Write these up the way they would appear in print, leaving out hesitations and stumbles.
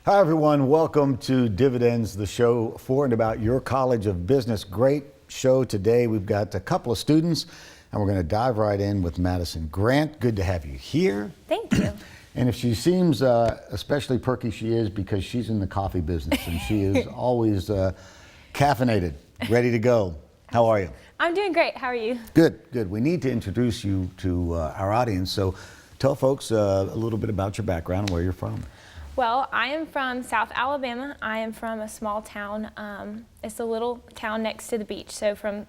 Hi everyone, welcome to Dividends, the show for and about your College of Business. Great show today. We've got a couple of students and we're going to dive right in with Madison Grant. Good to have you here. Thank you. And if she seems especially perky, she is because she's in the coffee business and she is always caffeinated, ready to go. How are you? I'm doing great. How are you? Good, good. We need to introduce you to our audience. So tell folks a little bit about your background and where you're from. Well, I am from South Alabama. I am from a small town. It's a little town next to the beach, so from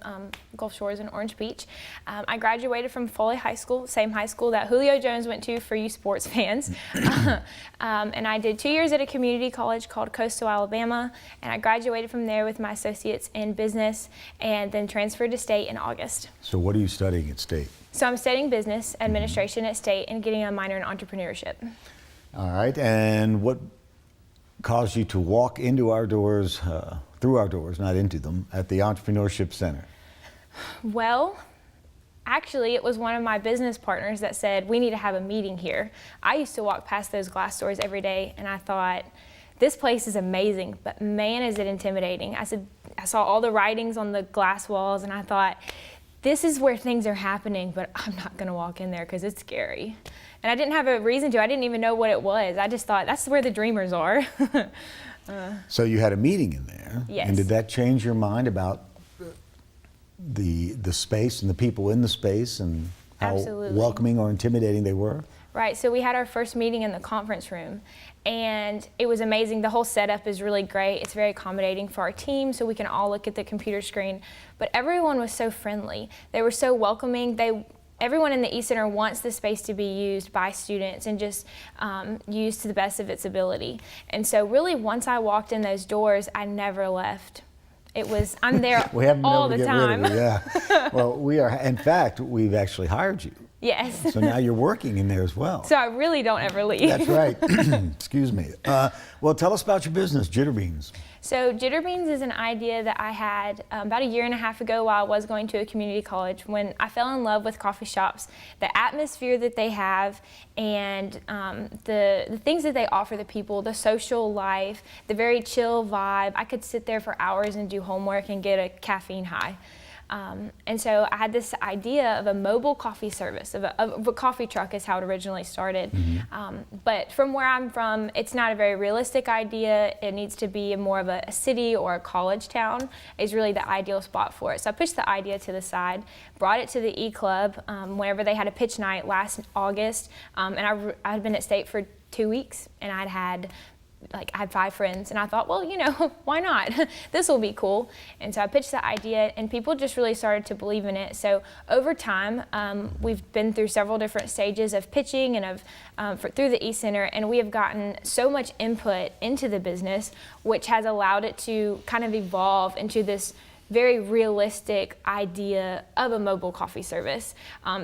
Gulf Shores and Orange Beach. I graduated from Foley High School, same high school that Julio Jones went to for you sports fans. And I did 2 years at a community college called Coastal Alabama, and I graduated from there with my associates in business and then transferred to State in August. So what are you studying at State? So I'm studying business administration at State and getting a minor in entrepreneurship. All right, and what caused you to walk into our doors, through our doors, not into them, at the Entrepreneurship Center? Well, actually, it was one of my business partners that said, we need to have a meeting here. I used to walk past those glass doors every day, and I thought, this place is amazing, but man, is it intimidating. I saw all the writings on the glass walls, and I thought, this is where things are happening, but I'm not gonna walk in there because it's scary. And I didn't have a reason to. I didn't even know what it was. I just thought, that's where the dreamers are. So you had a meeting in there. Yes. And did that change your mind about the space and the people in the space and how Absolutely. welcoming or intimidating they were? Right, so we had our first meeting in the conference room, and it was amazing. The whole setup is really great. It's very accommodating for our team, so we can all look at the computer screen. But everyone was so friendly. They were so welcoming. Everyone in the E-Center wants the space to be used by students and just used to the best of its ability. And so really, once I walked in those doors, I never left. I'm there all the time. Yeah. Well, we are, in fact, we've actually hired you. Yes. So now you're working in there as well. So I really don't ever leave. That's right. Excuse me. Well, tell us about your business, Jitterbeans. So Jitterbeans is an idea that I had about 1.5 years ago while I was going to a community college, when I fell in love with coffee shops, the atmosphere that they have, and the things that they offer the people, the social life, the very chill vibe. I could sit there for hours and do homework and get a caffeine high. And so I had this idea of a mobile coffee service, of a coffee truck is how it originally started. But from where I'm from, it's not a very realistic idea. It needs to be more of a city or a college town is really the ideal spot for it. So I pushed the idea to the side, brought it to the E-Club whenever they had a pitch night last August. And I had been at State for 2 weeks, and I had 5 friends, and I thought, well, why not? This will be cool. And so I pitched the idea, and people just really started to believe in it. So over time, we've been through several different stages of pitching and through the E-Center, and we have gotten so much input into the business, which has allowed it to kind of evolve into this very realistic idea of a mobile coffee service.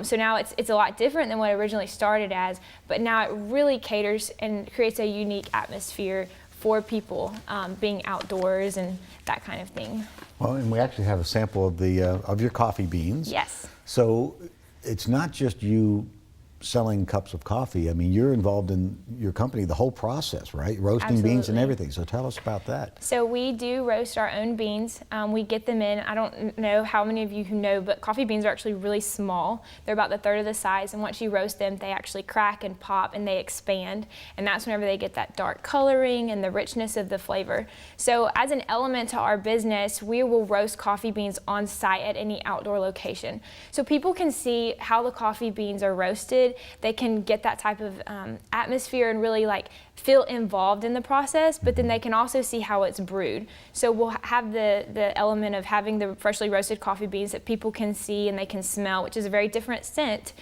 So now it's a lot different than what it originally started as, but now it really caters and creates a unique atmosphere for people being outdoors and that kind of thing. Well, and we actually have a sample of your coffee beans. Yes. So it's not just you selling cups of coffee. I mean, you're involved in your company, the whole process, right? Roasting Absolutely. Beans and everything. So tell us about that. So we do roast our own beans. We get them in. I don't know how many of you who know, but coffee beans are actually really small. They're about the third of the size, and once you roast them, they actually crack and pop and they expand. And that's whenever they get that dark coloring and the richness of the flavor. So as an element to our business, we will roast coffee beans on site at any outdoor location. So people can see how the coffee beans are roasted. They can get that type of atmosphere and really feel involved in the process, but then they can also see how it's brewed. So we'll have the element of having the freshly roasted coffee beans that people can see and they can smell, which is a very different scent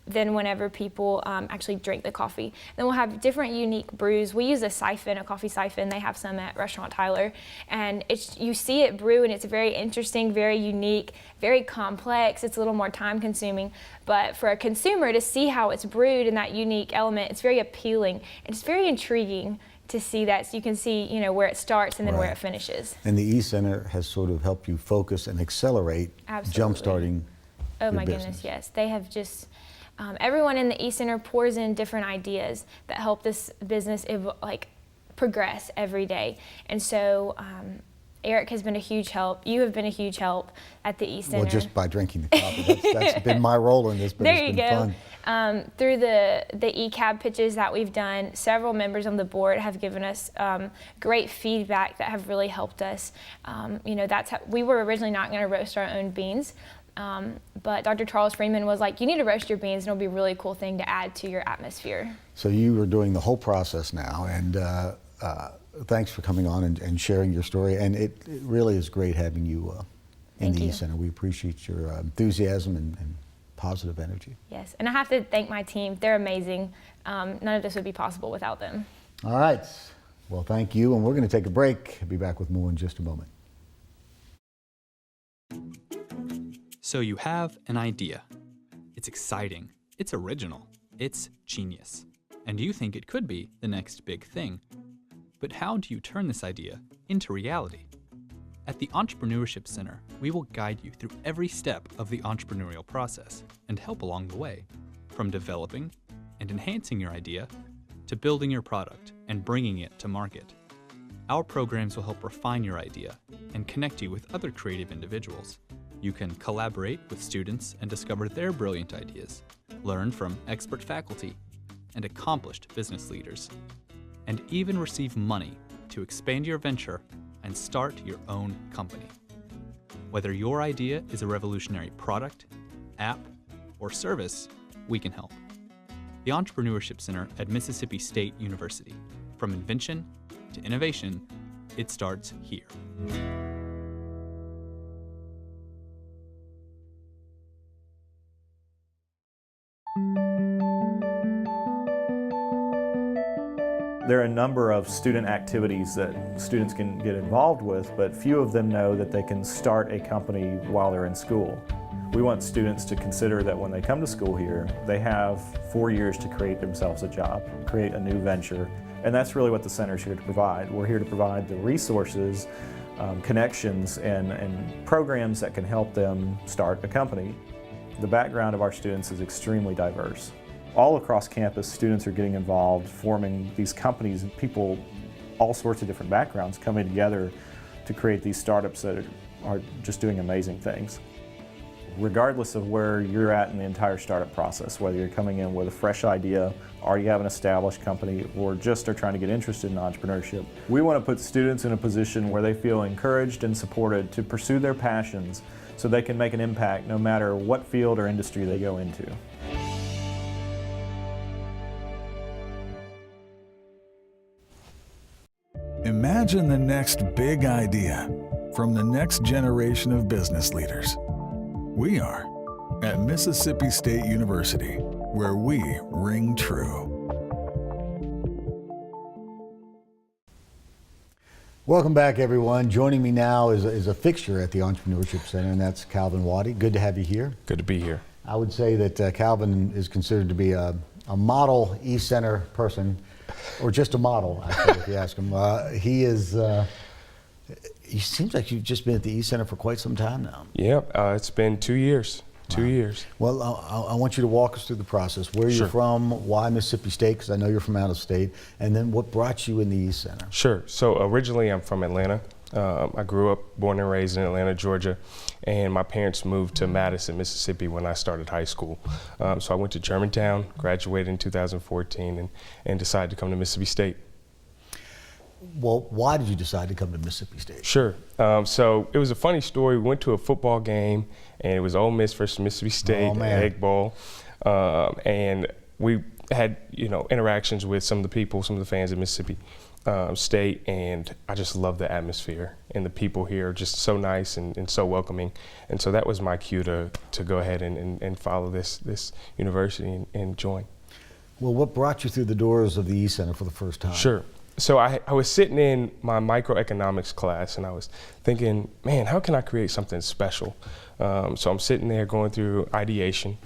than whenever people actually drink the coffee. Then we'll have different unique brews. We use a siphon, a coffee siphon. They have some at Restaurant Tyler, and you see it brew, and it's very interesting, very unique, very complex. It's a little more time consuming, but for a consumer to see how it's brewed and that unique element, it's very appealing. It's very intriguing to see that, so you can see, where it starts and then where it finishes. And the E-Center has sort of helped you focus and accelerate jump-starting Oh my business. goodness, yes. They have just, everyone in the E-Center pours in different ideas that help this business progress every day. And so Eric has been a huge help. You have been a huge help at the E-Center. Well, just by drinking the coffee. That's been my role in this, but it's been fun. Through the ECAB pitches that we've done, several members on the board have given us great feedback that have really helped us. That's how, we were originally not going to roast our own beans, but Dr. Charles Freeman was like, you need to roast your beans, and it'll be a really cool thing to add to your atmosphere. So you are doing the whole process now, and thanks for coming on and sharing your story. And it really is great having you in the E-Center. We appreciate your enthusiasm and positive energy. Yes, and I have to thank my team. They're amazing. None of this would be possible without them. All right. Well, thank you. And we're going to take a break. I'll be back with more in just a moment. So you have an idea. It's exciting. It's original. It's genius. And you think it could be the next big thing. But how do you turn this idea into reality? At the Entrepreneurship Center, we will guide you through every step of the entrepreneurial process and help along the way, from developing and enhancing your idea to building your product and bringing it to market. Our programs will help refine your idea and connect you with other creative individuals. You can collaborate with students and discover their brilliant ideas, learn from expert faculty and accomplished business leaders, and even receive money to expand your venture and start your own company. Whether your idea is a revolutionary product, app, or service, we can help. The Entrepreneurship Center at Mississippi State University. From invention to innovation, it starts here. There are a number of student activities that students can get involved with, but few of them know that they can start a company while they're in school. We want students to consider that when they come to school here, they have 4 years to create themselves a job, create a new venture, and that's really what the center's here to provide. We're here to provide the resources, connections, and programs that can help them start a company. The background of our students is extremely diverse. All across campus, students are getting involved, forming these companies, and people, all sorts of different backgrounds, coming together to create these startups that are just doing amazing things. Regardless of where you're at in the entire startup process, whether you're coming in with a fresh idea, already have an established company, or just are trying to get interested in entrepreneurship, we want to put students in a position where they feel encouraged and supported to pursue their passions so they can make an impact no matter what field or industry they go into. Imagine the next big idea from the next generation of business leaders. We are at Mississippi State University, where we ring true. Welcome back, everyone. Joining me now is a fixture at the Entrepreneurship Center, and that's Calvin Waddy. Good to have you here. Good to be here. I would say that Calvin is considered to be a model E-Center person, or just a model, actually, if you ask him. He seems like you've just been at the E-Center for quite some time now. Yep, it's been 2 years. Wow. 2 years. Well, I want you to walk us through the process. Where you're from, why Mississippi State, because I know you're from out of state, and then what brought you in the E-Center? Sure. So originally I'm from Atlanta. I grew up, born and raised in Atlanta, Georgia, and my parents moved to Madison, Mississippi when I started high school. So I went to Germantown, graduated in 2014, and decided to come to Mississippi State. Well, why did you decide to come to Mississippi State? Sure. So it was a funny story. We went to a football game, and it was Ole Miss versus Mississippi State, Egg Bowl, and we had interactions with some of the people, some of the fans at Mississippi State, and I just love the atmosphere, and the people here are just so nice and so welcoming, and so that was my cue to go ahead and follow this university and join. Well, what brought you through the doors of the E-Center for the first time? Sure. So I was sitting in my microeconomics class, and I was thinking, man, how can I create something special? So I'm sitting there going through ideation,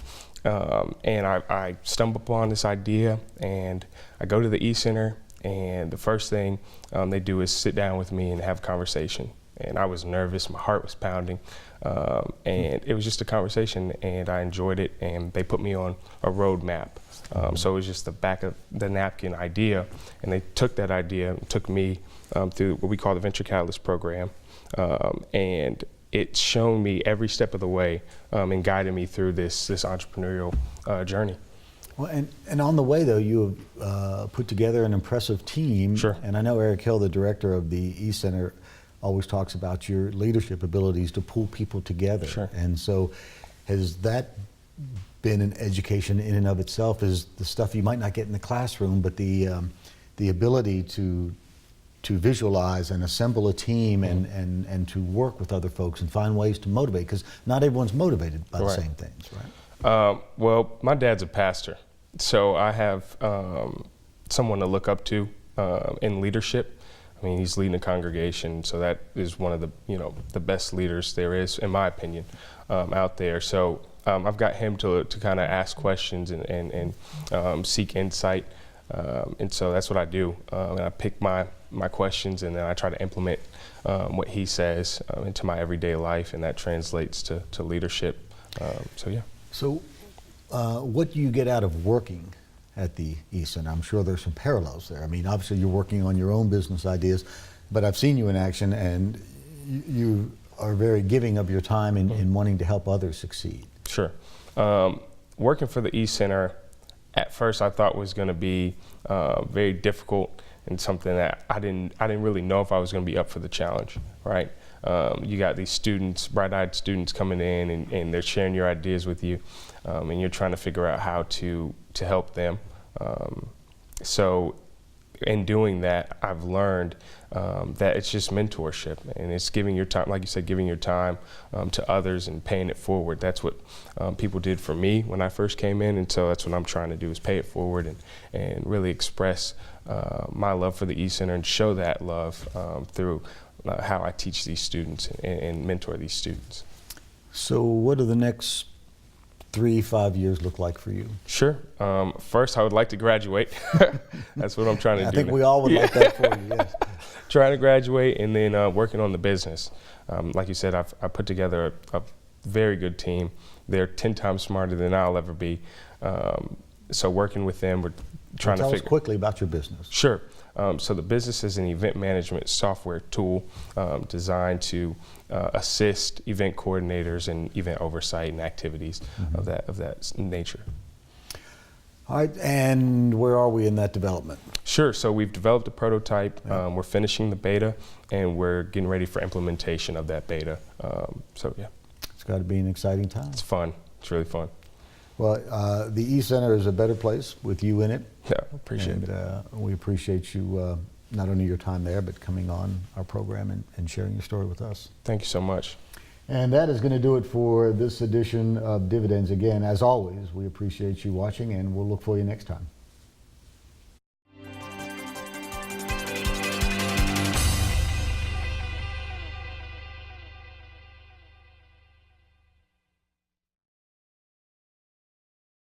and I stumble upon this idea, and I go to the E-Center, and the first thing they do is sit down with me and have a conversation. and I was nervous. My heart was pounding, and it was just a conversation, and I enjoyed it. And they put me on a roadmap. So it was just the back of the napkin idea, and they took that idea and took me through what we call the Venture Catalyst program, and it's shown me every step of the way and guided me through this entrepreneurial journey. Well, and on the way, though, you have put together an impressive team. Sure. And I know Eric Hill, the director of the E-Center, always talks about your leadership abilities to pull people together. Sure. And so has that been an education in and of itself, is the stuff you might not get in the classroom, but the ability to visualize and assemble a team and to work with other folks and find ways to motivate, because not everyone's motivated by the same things, right? Well, my dad's a pastor, so I have someone to look up to in leadership. I mean, he's leading a congregation, so that is one of the the best leaders there is, in my opinion, out there. So I've got him to kind of ask questions and seek insight, and so that's what I do. And I pick my questions, and then I try to implement what he says into my everyday life, and that translates to leadership. So yeah. So what do you get out of working at the E-Center? I'm sure there's some parallels there. I mean, obviously you're working on your own business ideas, but I've seen you in action, and you are very giving of your time in wanting to help others succeed. Sure. Working for the E-Center, at first I thought was going to be very difficult and something that I didn't really know if I was going to be up for the challenge, right? You got these students, bright-eyed students coming in, and they're sharing your ideas with you, and you're trying to figure out how to help them. So in doing that, I've learned that it's just mentorship, and it's giving your time, like you said, giving your time to others and paying it forward. That's what people did for me when I first came in, and so that's what I'm trying to do, is pay it forward and really express my love for the E-Center and show that love through how I teach these students and mentor these students. So what do the next 3-5 years look like for you? Sure. First, I would like to graduate. That's what I'm trying to do. I think we all would like that for you, yes. Trying to graduate, and then working on the business. Like you said, I put together a very good team. They're 10 times smarter than I'll ever be. So working with them, we're trying to Tell figure. us quickly about your business. Sure. So the business is an event management software tool designed to assist event coordinators and event oversight and activities of that nature. All right, and where are we in that development? Sure. So we've developed a prototype. We're finishing the beta, and we're getting ready for implementation of that beta. So yeah. It's got to be an exciting time. It's fun. It's really fun. Well, the E-Center is a better place with you in it. Yeah, appreciate it. We appreciate you, not only your time there, but coming on our program and sharing your story with us. Thank you so much. And that is going to do it for this edition of Dividends. Again, as always, we appreciate you watching, and we'll look for you next time.